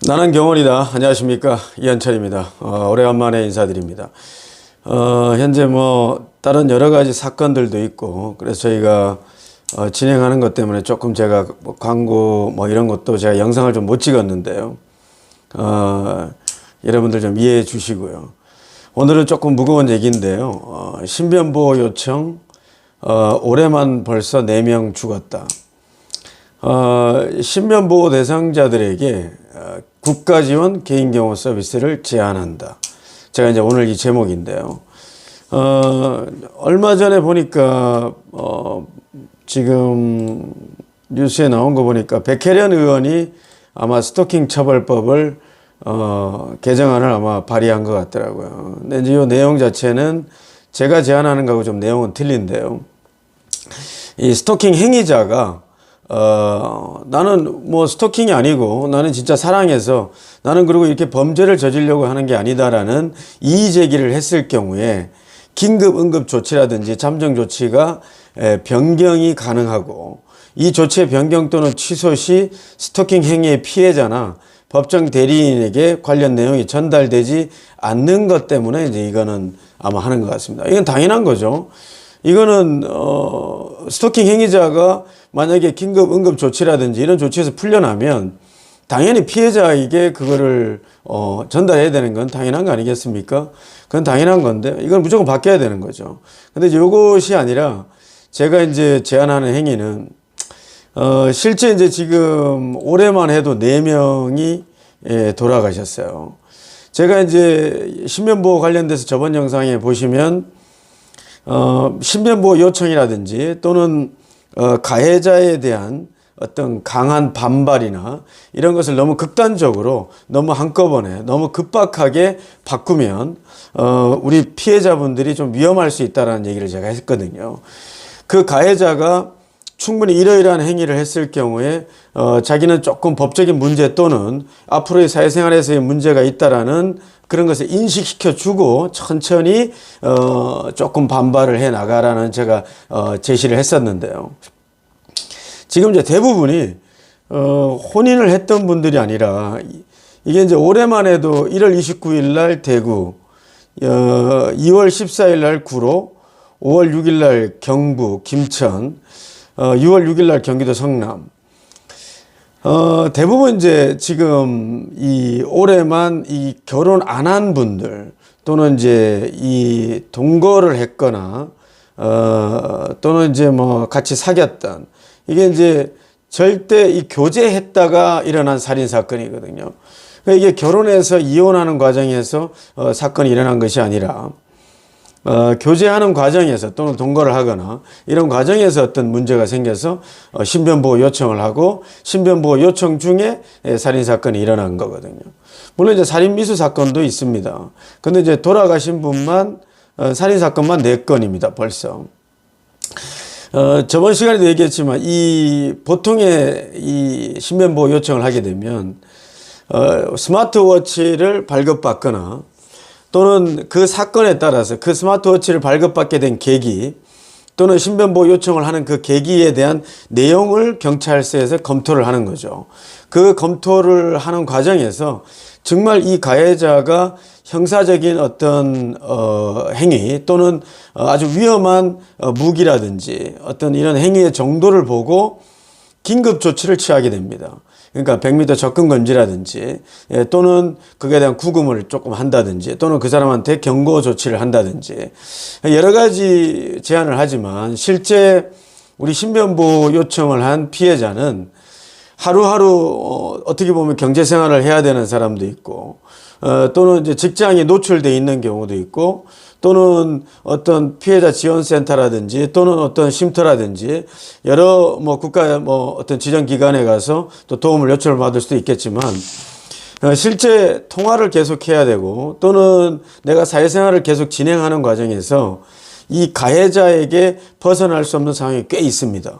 나는 경원이다. 안녕하십니까. 이한철입니다. 오래간만에 인사드립니다. 현재 다른 여러 가지 사건들도 있고, 그래서 저희가 진행하는 것 때문에 조금 제가 광고 이런 것도 제가 영상을 좀 못 찍었는데요. 여러분들 좀 이해해 주시고요. 오늘은 조금 무거운 얘기인데요. 신변보호 요청, 올해만 벌써 4명 죽었다. 신변보호 대상자들에게 국가지원 개인경호 서비스를 제한한다. 제가 이제 오늘 이 제목인데요. 얼마 전에 보니까, 지금 뉴스에 나온 거 보니까 백혜련 의원이 아마 스토킹 처벌법을, 개정안을 아마 발의한 것 같더라고요. 근데 이제 이 내용 자체는 제가 제안하는 거하고 좀 내용은 틀린데요. 이 스토킹 행위자가 나는 스토킹이 아니고 나는 진짜 사랑해서 나는 그리고 이렇게 범죄를 저지르려고 하는 게 아니다라는 이의 제기를 했을 경우에 긴급 응급 조치라든지 잠정 조치가 변경이 가능하고, 이 조치의 변경 또는 취소 시 스토킹 행위의 피해자나 법정 대리인에게 관련 내용이 전달되지 않는 것 때문에 이제 이거는 아마 하는 것 같습니다. 이건 당연한 거죠. 이거는 스토킹 행위자가 만약에 긴급 응급 조치라든지 이런 조치에서 풀려나면 당연히 피해자에게 그거를 전달해야 되는 건 당연한 거 아니겠습니까? 그건 당연한 건데 이건 무조건 바뀌어야 되는 거죠. 근데 이제 요것이 아니라 제가 이제 제안하는 행위는 실제 이제 지금 올해만 해도 4명이 돌아가셨어요. 제가 이제 신변보호 관련돼서 저번 영상에 보시면 신변보호 요청이라든지 또는 가해자에 대한 어떤 강한 반발이나 이런 것을 너무 극단적으로 너무 한꺼번에 너무 급박하게 바꾸면 우리 피해자분들이 좀 위험할 수 있다는 얘기를 제가 했거든요. 그 가해자가 충분히 이러이러한 행위를 했을 경우에 자기는 조금 법적인 문제 또는 앞으로의 사회생활에서의 문제가 있다라는 그런 것을 인식시켜 주고 천천히 조금 반발을 해 나가라는 제가 제시를 했었는데요. 지금 이제 대부분이 혼인을 했던 분들이 아니라 이게 이제 올해만 해도 1월 29일 날 대구, 2월 14일 날 구로, 5월 6일 날 경북 김천, 6월 6일 날 경기도 성남. 대부분 이제 지금 이 올해만 이 결혼 안 한 분들 또는 이제 이 동거를 했거나 또는 이제 같이 사귀었던, 이게 이제 절대 이 교제했다가 일어난 살인 사건이거든요. 그러니까 이게 결혼해서 이혼하는 과정에서 사건이 일어난 것이 아니라 교제하는 과정에서 또는 동거를 하거나 이런 과정에서 어떤 문제가 생겨서 신변보호 요청을 하고 신변보호 요청 중에 살인사건이 일어난 거거든요. 물론 이제 살인미수 사건도 있습니다. 근데 이제 돌아가신 분만 살인사건만 4건입니다. 벌써. 저번 시간에도 얘기했지만 이 보통의 이 신변보호 요청을 하게 되면 스마트워치를 발급받거나 또는 그 사건에 따라서 그 스마트워치를 발급받게 된 계기 또는 신변보호 요청을 하는 그 계기에 대한 내용을 경찰서에서 검토를 하는 거죠. 그 검토를 하는 과정에서 정말 이 가해자가 형사적인 어떤 행위 또는 아주 위험한 무기라든지 어떤 이런 행위의 정도를 보고 긴급 조치를 취하게 됩니다. 그러니까 100m 접근 금지라든지 또는 그에 대한 구금을 조금 한다든지 또는 그 사람한테 경고 조치를 한다든지 여러 가지 제안을 하지만 실제 우리 신변보호 요청을 한 피해자는 하루하루 어떻게 보면 경제생활을 해야 되는 사람도 있고 또는 이제 직장에 노출되어 있는 경우도 있고 또는 어떤 피해자 지원센터라든지 또는 어떤 쉼터라든지 여러 국가 어떤 지정기관에 가서 또 도움을 요청을 받을 수도 있겠지만 실제 통화를 계속 해야 되고 또는 내가 사회생활을 계속 진행하는 과정에서 이 가해자에게 벗어날 수 없는 상황이 꽤 있습니다.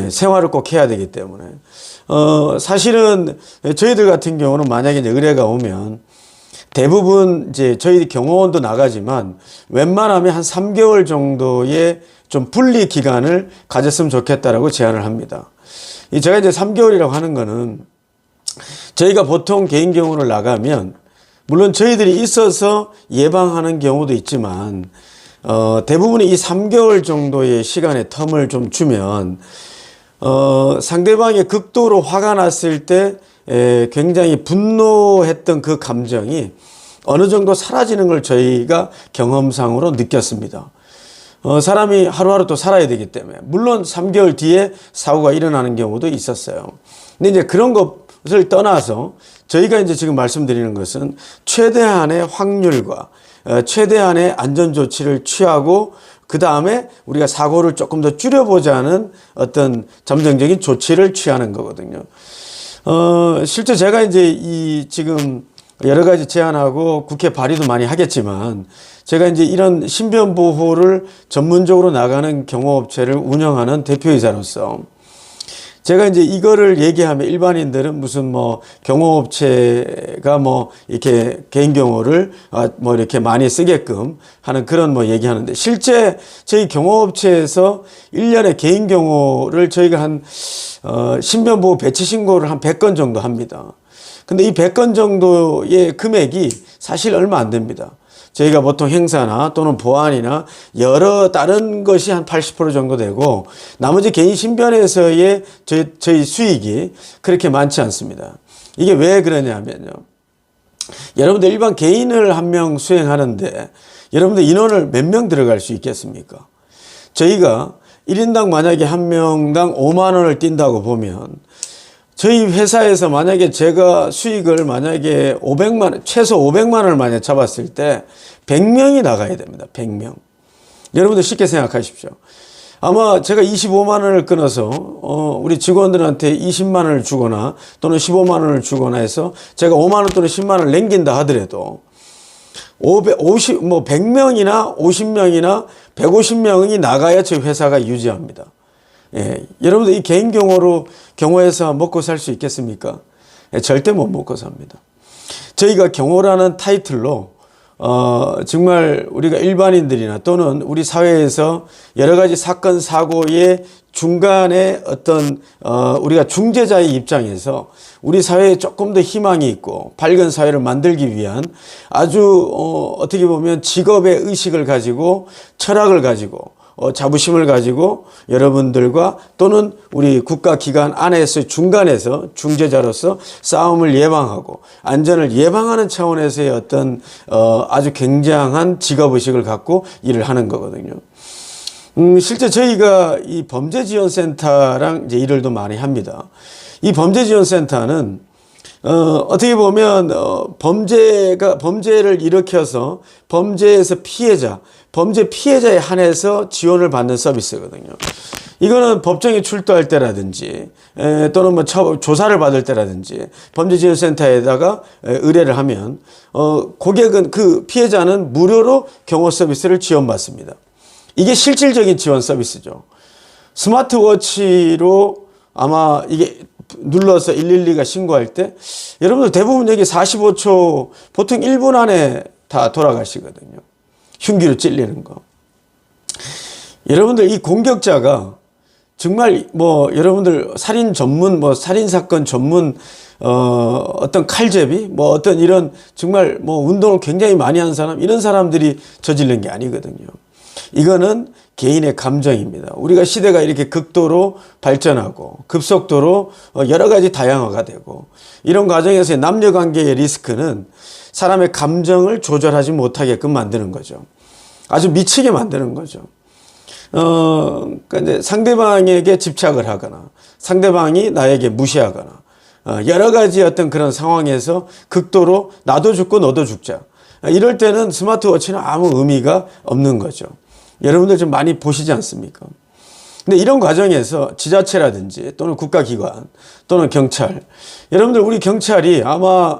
생활을 꼭 해야 되기 때문에 사실은 저희들 같은 경우는 만약에 이제 의뢰가 오면 대부분 이제 저희 경호원도 나가지만 웬만하면 한 3개월 정도의 좀 분리 기간을 가졌으면 좋겠다라고 제안을 합니다. 제가 이제 3개월이라고 하는 거는 저희가 보통 개인 경우를 나가면 물론 저희들이 있어서 예방하는 경우도 있지만 대부분이 이 3개월 정도의 시간의 텀을 좀 주면 상대방이 극도로 화가 났을 때 굉장히 분노했던 그 감정이 어느 정도 사라지는 걸 저희가 경험상으로 느꼈습니다. 사람이 하루하루 또 살아야 되기 때문에 물론 3개월 뒤에 사고가 일어나는 경우도 있었어요. 근데 이제 그런 것을 떠나서 저희가 이제 지금 말씀드리는 것은 최대한의 확률과 최대한의 안전 조치를 취하고 그 다음에 우리가 사고를 조금 더 줄여보자는 어떤 잠정적인 조치를 취하는 거거든요. 실제 제가 이제 이 지금 여러 가지 제안하고 국회 발의도 많이 하겠지만 제가 이제 이런 신변 보호를 전문적으로 나가는 경호업체를 운영하는 대표이사로서 제가 이제 이거를 얘기하면 일반인들은 무슨 뭐 경호업체가 뭐 이렇게 개인 경호를 뭐 이렇게 많이 쓰게끔 하는 그런 뭐 얘기하는데 실제 저희 경호업체에서 1년에 개인 경호를 저희가 한 신변보호 배치 신고를 한 100건 정도 합니다. 근데 이 100건 정도의 금액이 사실 얼마 안 됩니다. 저희가 보통 행사나 또는 보안이나 여러 다른 것이 한 80% 정도 되고 나머지 개인 신변에서의 저희 수익이 그렇게 많지 않습니다. 이게 왜 그러냐면요. 여러분들 일반 개인을 한 명 수행하는데 여러분들 인원을 몇 명 들어갈 수 있겠습니까? 저희가 1인당 만약에 한 명당 5만 원을 띈다고 보면 저희 회사에서 만약에 제가 수익을 만약에 500만 원, 최소 500만 원을 만약에 잡았을 때 100명이 나가야 됩니다. 100명. 여러분들 쉽게 생각하십시오. 아마 제가 25만 원을 끊어서 우리 직원들한테 20만 원을 주거나 또는 15만 원을 주거나 해서 제가 5만 원 또는 10만 원을 남긴다 하더라도 100명이나 50명이나 150명이 나가야 저희 회사가 유지합니다. 예, 여러분들 이 개인 경호에서 먹고 살 수 있겠습니까? 예, 절대 못 먹고 삽니다. 저희가 경호라는 타이틀로 정말 우리가 일반인들이나 또는 우리 사회에서 여러 가지 사건 사고의 중간에 어떤 우리가 중재자의 입장에서 우리 사회에 조금 더 희망이 있고 밝은 사회를 만들기 위한 아주 어떻게 보면 직업의 의식을 가지고 철학을 가지고 자부심을 가지고 여러분들과 또는 우리 국가기관 안에서 중간에서 중재자로서 싸움을 예방하고 안전을 예방하는 차원에서의 어떤 아주 굉장한 직업의식을 갖고 일을 하는 거거든요. 실제 저희가 이 범죄지원센터랑 이제 일을 도 많이 합니다. 이 범죄지원센터는 어떻게 보면 범죄를 일으켜서 범죄에서 범죄 피해자에 한해서 지원을 받는 서비스거든요. 이거는 법정에 출두할 때라든지 또는 뭐 조사를 받을 때라든지 범죄지원센터에다가 의뢰를 하면 고객은 그 피해자는 무료로 경호 서비스를 지원받습니다. 이게 실질적인 지원 서비스죠. 스마트워치로 아마 이게 눌러서 112가 신고할 때 여러분들 대부분 여기 45초 보통 1분 안에 다 돌아가시거든요. 흉기로 찔리는 거. 여러분들 이 공격자가 정말 뭐 여러분들 살인 전문 살인 사건 전문 어떤 칼제비 어떤 이런 정말 운동을 굉장히 많이 하는 사람 이런 사람들이 저지른 게 아니거든요. 이거는 개인의 감정입니다. 우리가 시대가 이렇게 극도로 발전하고 급속도로 여러 가지 다양화가 되고 이런 과정에서의 남녀관계의 리스크는 사람의 감정을 조절하지 못하게끔 만드는 거죠. 아주 미치게 만드는 거죠. 그러니까 이제 상대방에게 집착을 하거나 상대방이 나에게 무시하거나 여러 가지 어떤 그런 상황에서 극도로 나도 죽고 너도 죽자. 이럴 때는 스마트워치는 아무 의미가 없는 거죠. 여러분들 좀 많이 보시지 않습니까? 근데 이런 과정에서 지자체라든지 또는 국가기관 또는 경찰 여러분들 우리 경찰이 아마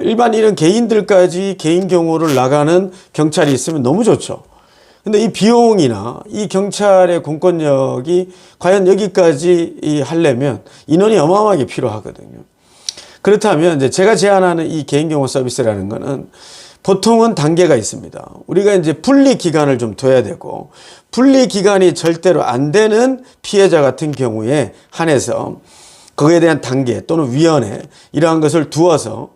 일반 이런 개인들까지 개인 경호를 나가는 경찰이 있으면 너무 좋죠. 근데 이 비용이나 이 경찰의 공권력이 과연 여기까지 하려면 인원이 어마어마하게 필요하거든요. 그렇다면 이제 제가 제안하는 이 개인 경호 서비스라는 거는 보통은 단계가 있습니다. 우리가 이제 분리 기간을 좀 둬야 되고 분리 기간이 절대로 안 되는 피해자 같은 경우에 한해서 거기에 대한 단계 또는 위원회 이러한 것을 두어서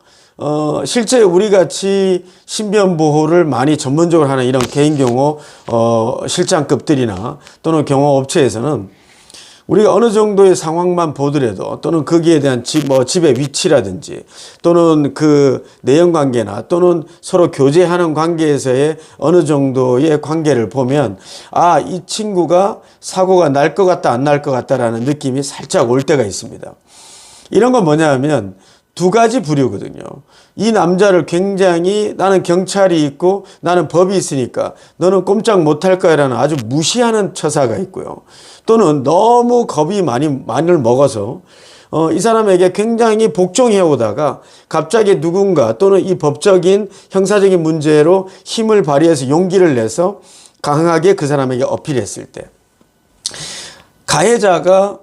실제 우리 같이 신변 보호를 많이 전문적으로 하는 이런 개인경호 실장급들이나 또는 경호업체에서는 우리가 어느 정도의 상황만 보더라도 또는 거기에 대한 집의 위치라든지 또는 그 내연 관계나 또는 서로 교제하는 관계에서의 어느 정도의 관계를 보면 아, 이 친구가 사고가 날 것 같다 안 날 것 같다라는 느낌이 살짝 올 때가 있습니다. 이런 건 뭐냐 하면 두 가지 부류거든요. 이 남자를 굉장히 나는 경찰이 있고 나는 법이 있으니까 너는 꼼짝 못할 거야 라는 아주 무시하는 처사가 있고요. 또는 너무 겁이 많이 먹어서 이 사람에게 굉장히 복종해 오다가 갑자기 누군가 또는 이 법적인 형사적인 문제로 힘을 발휘해서 용기를 내서 강하게 그 사람에게 어필했을 때 가해자가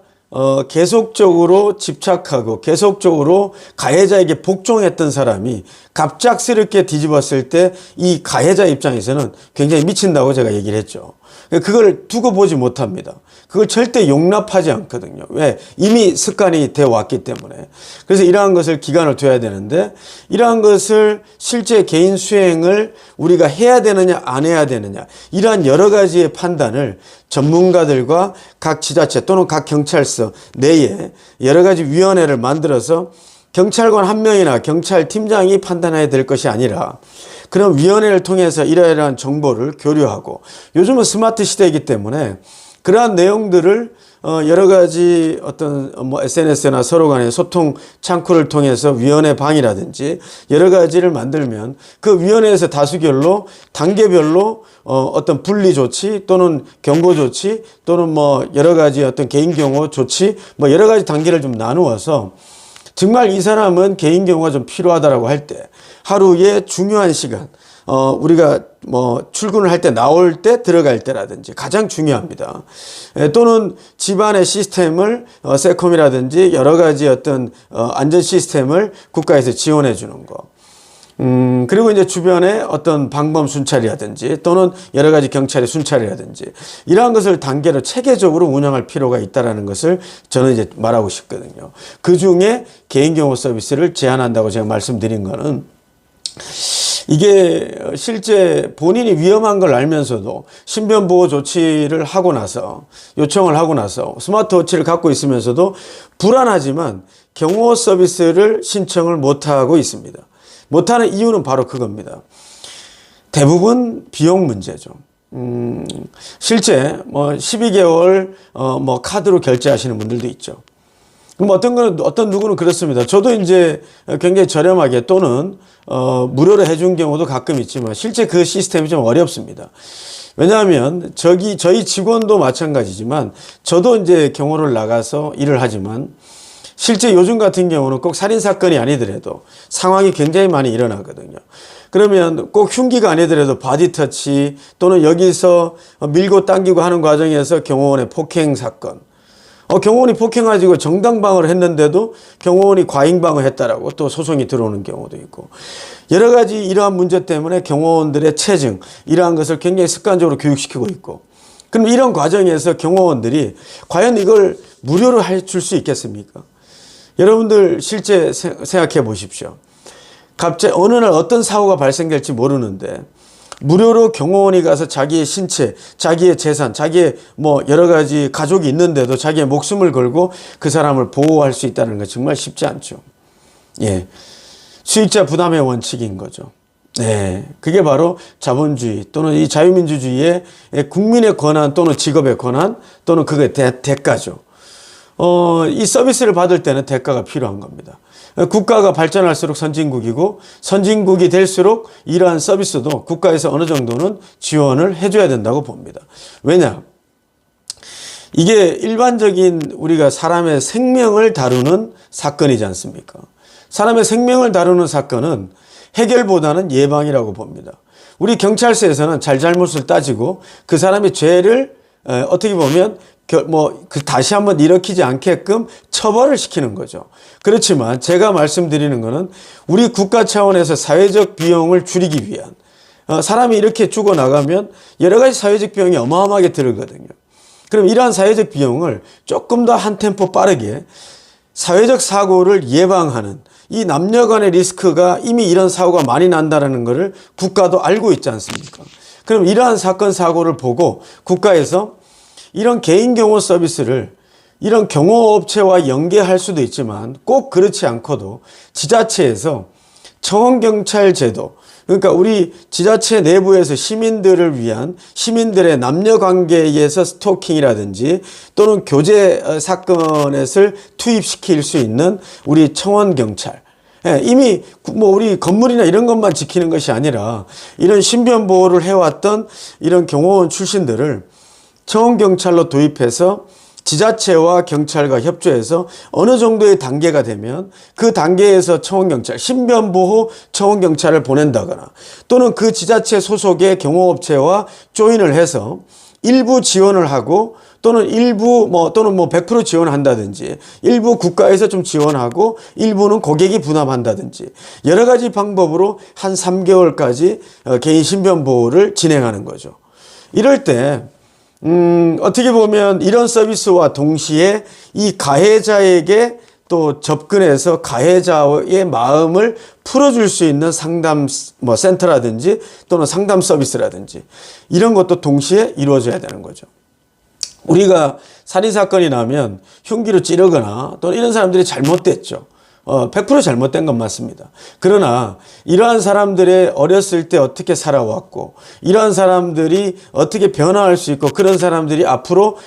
계속적으로 집착하고 계속적으로 가해자에게 복종했던 사람이 갑작스럽게 뒤집었을 때 이 가해자 입장에서는 굉장히 미친다고 제가 얘기를 했죠. 그걸 두고 보지 못합니다. 그걸 절대 용납하지 않거든요. 왜? 이미 습관이 되어 왔기 때문에. 그래서 이러한 것을 기간을 둬야 되는데 이러한 것을 실제 개인 수행을 우리가 해야 되느냐 안 해야 되느냐 이러한 여러 가지의 판단을 전문가들과 각 지자체 또는 각 경찰서 내에 여러 가지 위원회를 만들어서 경찰관 한 명이나 경찰팀장이 판단해야 될 것이 아니라 그런 위원회를 통해서 이러이러한 정보를 교류하고 요즘은 스마트 시대이기 때문에 그러한 내용들을 여러 가지 어떤 SNS나 서로 간의 소통 창구를 통해서 위원회 방이라든지 여러 가지를 만들면 그 위원회에서 다수결로 단계별로 어떤 분리 조치 또는 경고 조치 또는 여러 가지 어떤 개인 경호 조치 여러 가지 단계를 좀 나누어서 정말 이 사람은 개인 경호가 좀 필요하다라고 할 때 하루에 중요한 시간 우리가 출근을 할 때 나올 때 들어갈 때라든지 가장 중요합니다. 또는 집안의 시스템을 세콤이라든지 여러 가지 어떤 안전 시스템을 국가에서 지원해 주는 거. 그리고 이제 주변에 어떤 방범 순찰이라든지 또는 여러 가지 경찰의 순찰이라든지 이러한 것을 단계로 체계적으로 운영할 필요가 있다는 것을 저는 이제 말하고 싶거든요. 그 중에 개인경호 서비스를 제한한다고 제가 말씀드린 거는 이게 실제 본인이 위험한 걸 알면서도 신변보호 조치를 하고 나서 요청을 하고 나서 스마트워치를 갖고 있으면서도 불안하지만 경호 서비스를 신청을 못하고 있습니다. 못하는 이유는 바로 그겁니다. 대부분 비용 문제죠. 실제 12개월 카드로 결제하시는 분들도 있죠. 그럼 어떤 누구는 그렇습니다. 저도 이제 굉장히 저렴하게 또는 무료로 해준 경우도 가끔 있지만 실제 그 시스템이 좀 어렵습니다. 왜냐하면 저희 직원도 마찬가지지만 저도 이제 경호를 나가서 일을 하지만 실제 요즘 같은 경우는 꼭 살인사건이 아니더라도 상황이 굉장히 많이 일어나거든요. 그러면 꼭 흉기가 아니더라도 바디터치 또는 여기서 밀고 당기고 하는 과정에서 경호원의 폭행사건. 경호원이 폭행가지고 정당방어를 했는데도 경호원이 과잉방어를 했다라고 또 소송이 들어오는 경우도 있고 여러 가지 이러한 문제 때문에 경호원들의 체증 이러한 것을 굉장히 습관적으로 교육시키고 있고 그럼 이런 과정에서 경호원들이 과연 이걸 무료로 해줄 수 있겠습니까? 여러분들 실제 생각해 보십시오. 갑자기 어느 날 어떤 사고가 발생될지 모르는데 무료로 경호원이 가서 자기의 신체, 자기의 재산, 자기의 여러 가지 가족이 있는데도 자기의 목숨을 걸고 그 사람을 보호할 수 있다는 건 정말 쉽지 않죠. 예. 수익자 부담의 원칙인 거죠. 네. 그게 바로 자본주의 또는 이 자유민주주의의 국민의 권한 또는 직업의 권한 또는 그게 대가죠. 이 서비스를 받을 때는 대가가 필요한 겁니다. 국가가 발전할수록 선진국이고 선진국이 될수록 이러한 서비스도 국가에서 어느 정도는 지원을 해줘야 된다고 봅니다. 왜냐? 이게 일반적인 우리가 사람의 생명을 다루는 사건이지 않습니까? 사람의 생명을 다루는 사건은 해결보다는 예방이라고 봅니다. 우리 경찰서에서는 잘잘못을 따지고 그 사람의 죄를 어떻게 보면 다시 한번 일으키지 않게끔 처벌을 시키는 거죠. 그렇지만 제가 말씀드리는 거는 우리 국가 차원에서 사회적 비용을 줄이기 위한 사람이 이렇게 죽어나가면 여러 가지 사회적 비용이 어마어마하게 들거든요. 그럼 이러한 사회적 비용을 조금 더 한 템포 빠르게 사회적 사고를 예방하는 이 남녀 간의 리스크가 이미 이런 사고가 많이 난다는 것을 국가도 알고 있지 않습니까? 그럼 이러한 사건 사고를 보고 국가에서 이런 개인 경호 서비스를 이런 경호업체와 연계할 수도 있지만 꼭 그렇지 않고도 지자체에서 청원경찰 제도, 그러니까 우리 지자체 내부에서 시민들을 위한 시민들의 남녀관계에서 스토킹이라든지 또는 교제 사건을 투입시킬 수 있는 우리 청원경찰, 이미 뭐 우리 건물이나 이런 것만 지키는 것이 아니라 이런 신변 보호를 해왔던 이런 경호원 출신들을 청원경찰로 도입해서 지자체와 경찰과 협조해서 어느 정도의 단계가 되면 그 단계에서 청원경찰, 신변보호 청원경찰을 보낸다거나 또는 그 지자체 소속의 경호업체와 조인을 해서 일부 지원을 하고 또는 일부 또는 100% 지원한다든지 일부 국가에서 좀 지원하고 일부는 고객이 부담한다든지 여러 가지 방법으로 한 3개월까지 개인 신변보호를 진행하는 거죠. 이럴 때 어떻게 보면 이런 서비스와 동시에 이 가해자에게 또 접근해서 가해자의 마음을 풀어줄 수 있는 상담 센터라든지 또는 상담 서비스라든지 이런 것도 동시에 이루어져야 되는 거죠. 우리가 살인사건이 나면 흉기로 찌르거나 또는 이런 사람들이 잘못됐죠. 100% 잘못된 건 맞습니다. 그러나 이러한 사람들의 어렸을 때 어떻게 살아왔고 이러한 사람들이 어떻게 변화할 수 있고 그런 사람들이 앞으로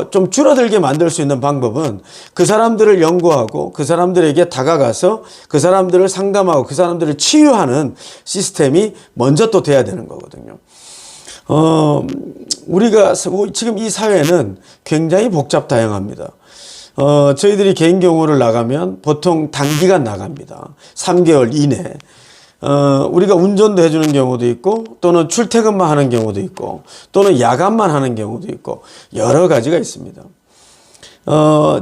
좀 줄어들게 만들 수 있는 방법은 그 사람들을 연구하고 그 사람들에게 다가가서 그 사람들을 상담하고 그 사람들을 치유하는 시스템이 먼저 또 돼야 되는 거거든요. 우리가 지금 이 사회는 굉장히 복잡다양합니다. 저희들이 개인 경호를 나가면 보통 단기간 나갑니다. 3개월 이내. 우리가 운전도 해주는 경우도 있고 또는 출퇴근만 하는 경우도 있고 또는 야간만 하는 경우도 있고 여러 가지가 있습니다.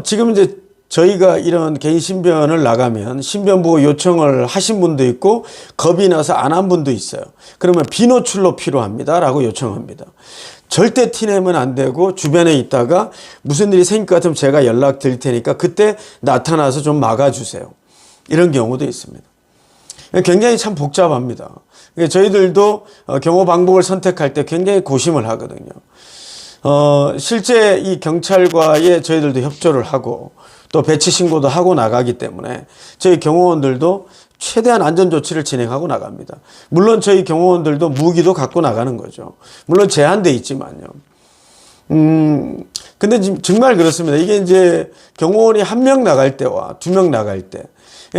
지금 이제 저희가 이런 개인 신변을 나가면 신변보호 요청을 하신 분도 있고 겁이 나서 안 한 분도 있어요. 그러면 비노출로 필요합니다 라고 요청합니다. 절대 티내면 안 되고 주변에 있다가 무슨 일이 생길 것 같으면 제가 연락 드릴 테니까 그때 나타나서 좀 막아주세요. 이런 경우도 있습니다. 굉장히 참 복잡합니다. 저희들도 경호 방법을 선택할 때 굉장히 고심을 하거든요. 실제 이 경찰과의 저희들도 협조를 하고 또 배치 신고도 하고 나가기 때문에 저희 경호원들도 최대한 안전조치를 진행하고 나갑니다. 물론 저희 경호원들도 무기도 갖고 나가는 거죠. 물론 제한돼 있지만요. 근데 정말 그렇습니다. 이게 이제 경호원이 1명 나갈 때와 2명 나갈 때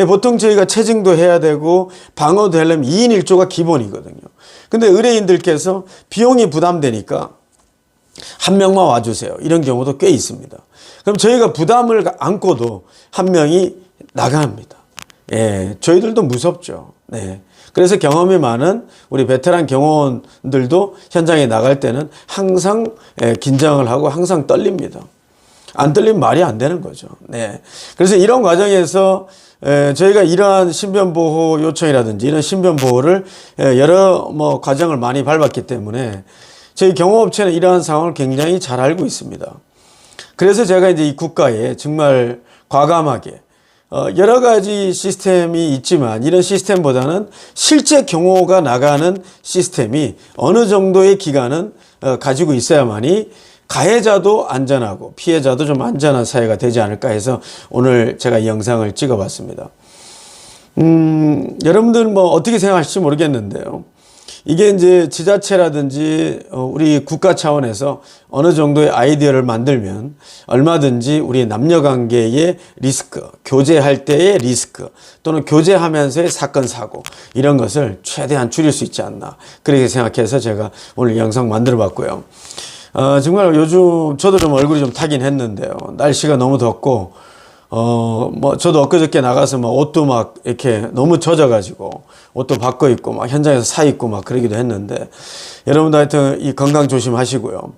보통 저희가 체증도 해야 되고 방어도 하려면 2인 1조가 기본이거든요. 근데 의뢰인들께서 비용이 부담되니까 1명만 와주세요. 이런 경우도 꽤 있습니다. 그럼 저희가 부담을 안고도 1명이 나갑니다. 예, 저희들도 무섭죠. 네. 그래서 경험이 많은 우리 베테랑 경호원들도 현장에 나갈 때는 항상 긴장을 하고 항상 떨립니다. 안 떨리면 말이 안 되는 거죠. 네. 그래서 이런 과정에서 저희가 이러한 신변보호 요청이라든지 이런 신변보호를 여러 과정을 많이 밟았기 때문에 저희 경호업체는 이러한 상황을 굉장히 잘 알고 있습니다. 그래서 제가 이제 이 국가에 정말 과감하게 여러 가지 시스템이 있지만 이런 시스템보다는 실제 경호가 나가는 시스템이 어느 정도의 기간은 가지고 있어야만이 가해자도 안전하고 피해자도 좀 안전한 사회가 되지 않을까 해서 오늘 제가 이 영상을 찍어봤습니다. 여러분들 어떻게 생각하실지 모르겠는데요. 이게 이제 지자체라든지 우리 국가 차원에서 어느 정도의 아이디어를 만들면 얼마든지 우리 남녀 관계의 리스크, 교제할 때의 리스크 또는 교제하면서의 사건 사고 이런 것을 최대한 줄일 수 있지 않나 그렇게 생각해서 제가 오늘 영상 만들어 봤고요. 정말 요즘 저도 좀 얼굴이 좀 타긴 했는데요. 날씨가 너무 덥고 저도 엊그저께 나가서 옷도 막 이렇게 너무 젖어가지고 옷도 바꿔 입고 막 현장에서 사 입고 막 그러기도 했는데 여러분들 하여튼 이 건강 조심하시고요.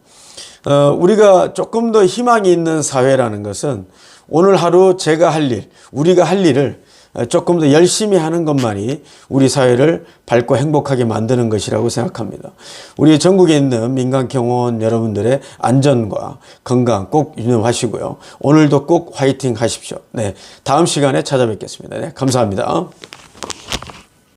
우리가 조금 더 희망이 있는 사회라는 것은 오늘 하루 제가 할 일, 우리가 할 일을 조금 더 열심히 하는 것만이 우리 사회를 밝고 행복하게 만드는 것이라고 생각합니다. 우리 전국에 있는 민간경호원 여러분들의 안전과 건강 꼭 유념하시고요. 오늘도 꼭 화이팅 하십시오. 네, 다음 시간에 찾아뵙겠습니다. 네, 감사합니다.